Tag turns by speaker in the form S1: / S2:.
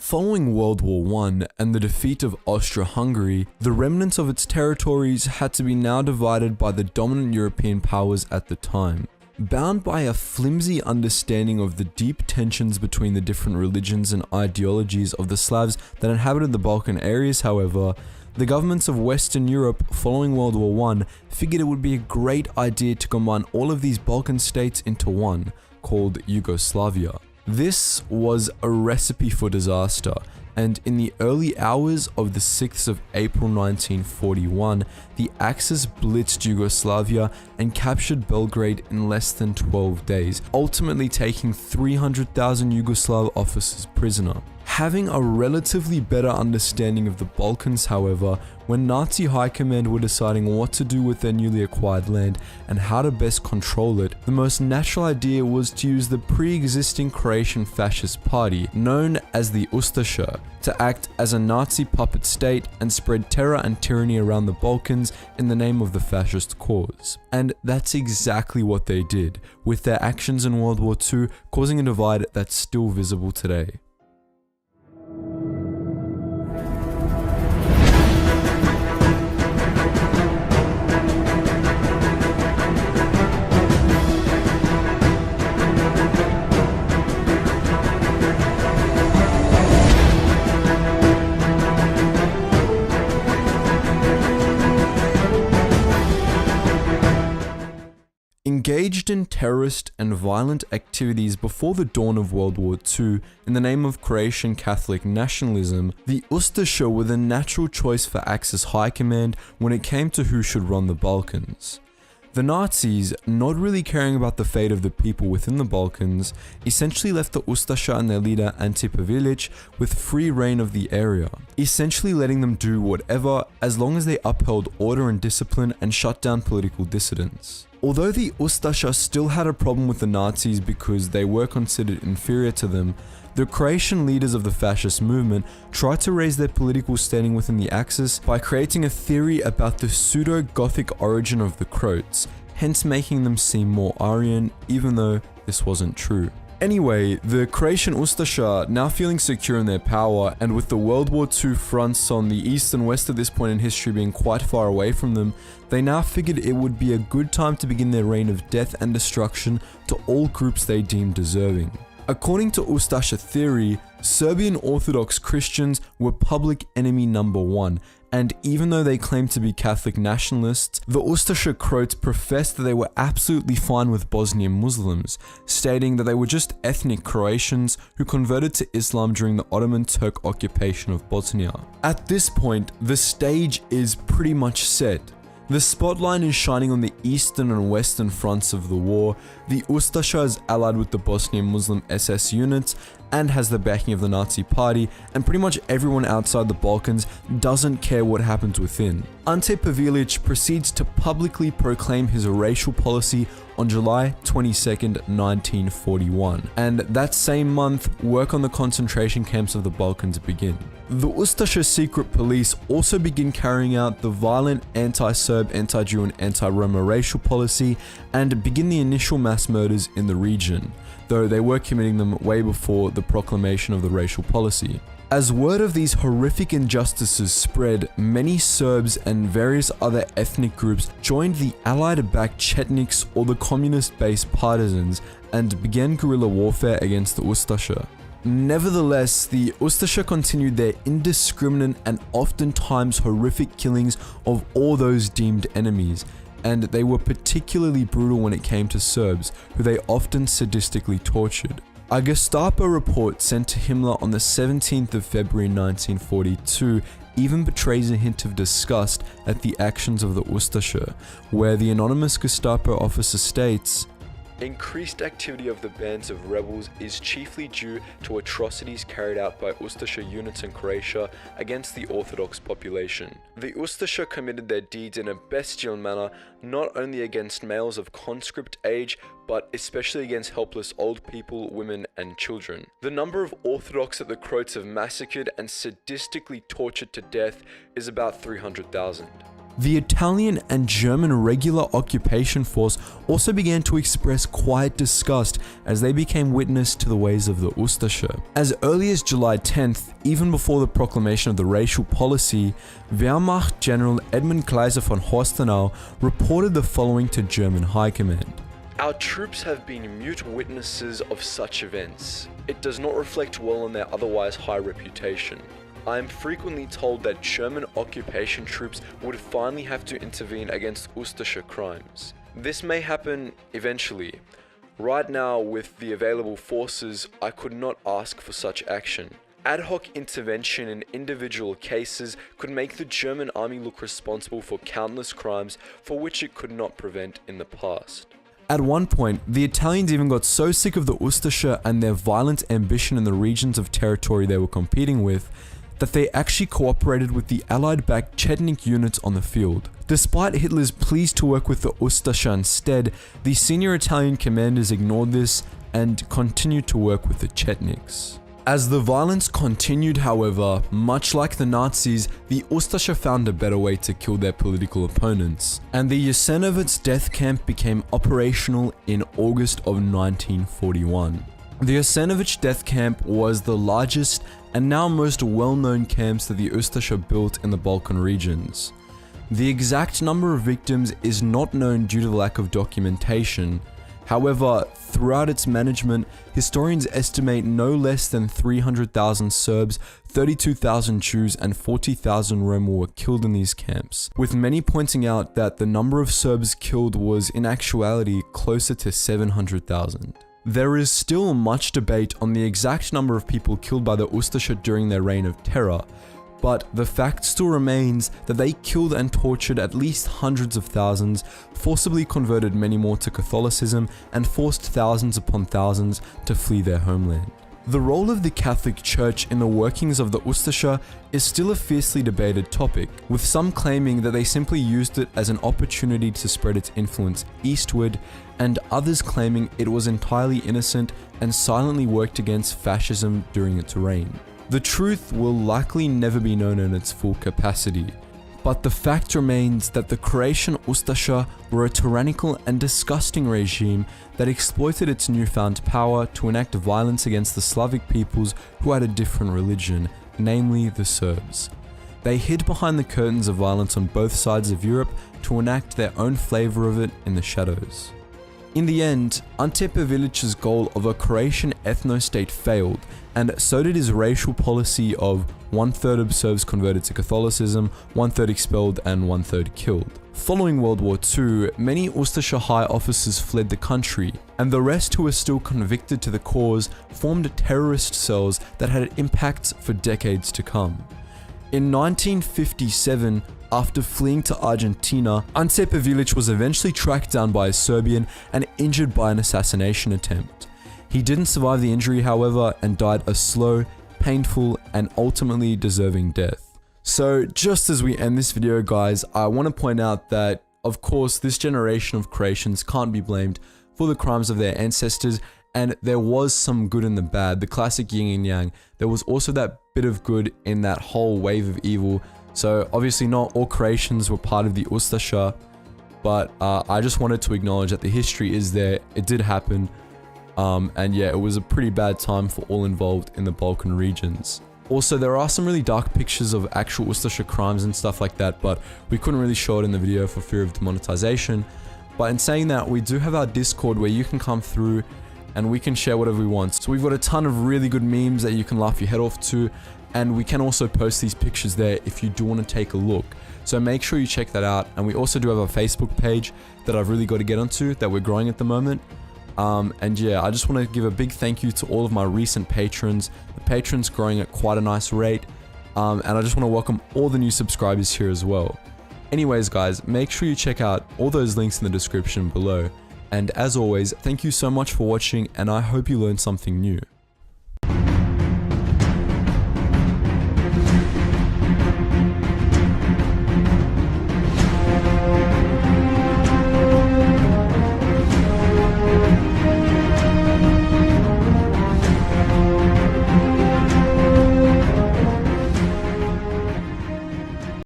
S1: Following World War I and the defeat of Austria-Hungary, the remnants of its territories had to be now divided by the dominant European powers at the time. Bound by a flimsy understanding of the deep tensions between the different religions and ideologies of the Slavs that inhabited the Balkan areas, however, the governments of Western Europe following World War I figured it would be a great idea to combine all of these Balkan states into one, called Yugoslavia. This was a recipe for disaster, and in the early hours of the 6th of April 1941, the Axis blitzed Yugoslavia and captured Belgrade in less than 12 days, ultimately taking 300,000 Yugoslav officers prisoner. Having a relatively better understanding of the Balkans, however, when Nazi high command were deciding what to do with their newly acquired land and how to best control it, the most natural idea was to use the pre-existing Croatian fascist party, known as the Ustaša, to act as a Nazi puppet state and spread terror and tyranny around the Balkans in the name of the fascist cause. And that's exactly what they did, with their actions in World War II causing a divide that's still visible today. Engaged in terrorist and violent activities before the dawn of World War II in the name of Croatian Catholic nationalism, the Ustaša were the natural choice for Axis high command when it came to who should run the Balkans. The Nazis, not really caring about the fate of the people within the Balkans, essentially left the Ustaša and their leader Ante Pavelić with free reign of the area, essentially letting them do whatever as long as they upheld order and discipline and shut down political dissidents. Although the Ustaša still had a problem with the Nazis because they were considered inferior to them, the Croatian leaders of the fascist movement tried to raise their political standing within the Axis by creating a theory about the pseudo-Gothic origin of the Croats, hence making them seem more Aryan, even though this wasn't true. Anyway, the Croatian Ustaša, now feeling secure in their power, and with the World War II fronts on the east and west at this point in history being quite far away from them, they now figured it would be a good time to begin their reign of death and destruction to all groups they deemed deserving. According to Ustaša theory, Serbian Orthodox Christians were public enemy number one, and even though they claimed to be Catholic nationalists, the Ustaša Croats professed that they were absolutely fine with Bosnian Muslims, stating that they were just ethnic Croatians who converted to Islam during the Ottoman Turk occupation of Bosnia. At this point, the stage is pretty much set. The spotlight is shining on the eastern and western fronts of the war. The Ustaša is allied with the Bosnian Muslim SS units and has the backing of the Nazi party, and pretty much everyone outside the Balkans doesn't care what happens within. Ante Pavelić proceeds to publicly proclaim his racial policy on July 22nd, 1941, and that same month, work on the concentration camps of the Balkans begin. The Ustaša secret police also begin carrying out the violent anti-Serb, anti-Jew and anti-Roma racial policy and begin the initial mass murders in the region, though they were committing them way before the proclamation of the racial policy. As word of these horrific injustices spread, many Serbs and various other ethnic groups joined the Allied-backed Chetniks or the communist-based partisans and began guerrilla warfare against the Ustaša. Nevertheless, the Ustaša continued their indiscriminate and oftentimes horrific killings of all those deemed enemies, and they were particularly brutal when it came to Serbs, who they often sadistically tortured. A Gestapo report sent to Himmler on the 17th of February 1942 even betrays a hint of disgust at the actions of the Ustaša, where the anonymous Gestapo officer states, "Increased activity of the bands of rebels is chiefly due to atrocities carried out by Ustaša units in Croatia against the Orthodox population. The Ustaša committed their deeds in a bestial manner, not only against males of conscript age, but especially against helpless old people, women, and children. The number of Orthodox that the Croats have massacred and sadistically tortured to death is about 300,000. The Italian and German regular occupation force also began to express quiet disgust as they became witness to the ways of the Ustaša. As early as July 10th, even before the proclamation of the racial policy, Wehrmacht General Edmund Kaiser von Horstenau reported the following to German High Command.
S2: Our troops have been mute witnesses of such events. It does not reflect well on their otherwise high reputation. I am frequently told that German occupation troops would finally have to intervene against Ustaša crimes. This may happen eventually. Right now, with the available forces, I could not ask for such action. Ad hoc intervention in individual cases could make the German army look responsible for countless crimes for which it could not prevent in the past.
S1: At one point, the Italians even got so sick of the Ustaša and their violent ambition in the regions of territory they were competing with, that they actually cooperated with the Allied-backed Chetnik units on the field. Despite Hitler's pleas to work with the Ustaša instead, the senior Italian commanders ignored this and continued to work with the Chetniks. As the violence continued, however, much like the Nazis, the Ustaša found a better way to kill their political opponents, and the Jasenovec death camp became operational in August of 1941. The Jasenovec death camp was the largest and now most well-known camps that the Ustaša built in the Balkan regions. The exact number of victims is not known due to the lack of documentation. However, throughout its management, historians estimate no less than 300,000 Serbs, 32,000 Jews, and 40,000 Roma were killed in these camps, with many pointing out that the number of Serbs killed was in actuality closer to 700,000. There is still much debate on the exact number of people killed by the Ustaša during their reign of terror, but the fact still remains that they killed and tortured at least hundreds of thousands, forcibly converted many more to Catholicism, and forced thousands upon thousands to flee their homeland. The role of the Catholic Church in the workings of the Ustaša is still a fiercely debated topic, with some claiming that they simply used it as an opportunity to spread its influence eastward, and others claiming it was entirely innocent and silently worked against fascism during its reign. The truth will likely never be known in its full capacity, but the fact remains that the Croatian Ustaša were a tyrannical and disgusting regime that exploited its newfound power to enact violence against the Slavic peoples who had a different religion, namely the Serbs. They hid behind the curtains of violence on both sides of Europe to enact their own flavor of it in the shadows. In the end, Ante Pavelić's goal of a Croatian ethno-state failed, and so did his racial policy of 1/3 of Serbs converted to Catholicism, 1/3 expelled, and 1/3 killed. Following World War II, many Ustaša high officers fled the country, and the rest who were still convicted to the cause formed terrorist cells that had impacts for decades to come. In 1957, after fleeing to Argentina, Ante Pavelić was eventually tracked down by a Serbian and injured by an assassination attempt. He didn't survive the injury, however, and died a slow, painful, and ultimately deserving death. So just as we end this video, guys, I want to point out that, of course, this generation of Croatians can't be blamed for the crimes of their ancestors, and there was some good and the bad, the classic yin and yang. There was also that bit of good in that whole wave of evil. So obviously not all Croatians were part of the Ustaša, but I just wanted to acknowledge that the history is there, it did happen, and yeah, it was a pretty bad time for all involved in the Balkan regions. Also, there are some really dark pictures of actual Ustaša crimes and stuff like that, but we couldn't really show it in the video for fear of demonetization. But in saying that, we do have our Discord where you can come through and we can share whatever we want. So we've got a ton of really good memes that you can laugh your head off to, and we can also post these pictures there if you do want to take a look. So make sure you check that out. And we also do have a Facebook page that I've really got to get onto, that we're growing at the moment. And yeah, I just want to give a big thank you to all of my recent patrons. The patrons growing at quite a nice rate. And I just want to welcome all the new subscribers here as well. Anyways, guys, make sure you check out all those links in the description below. And as always, thank you so much for watching, and I hope you learned something new.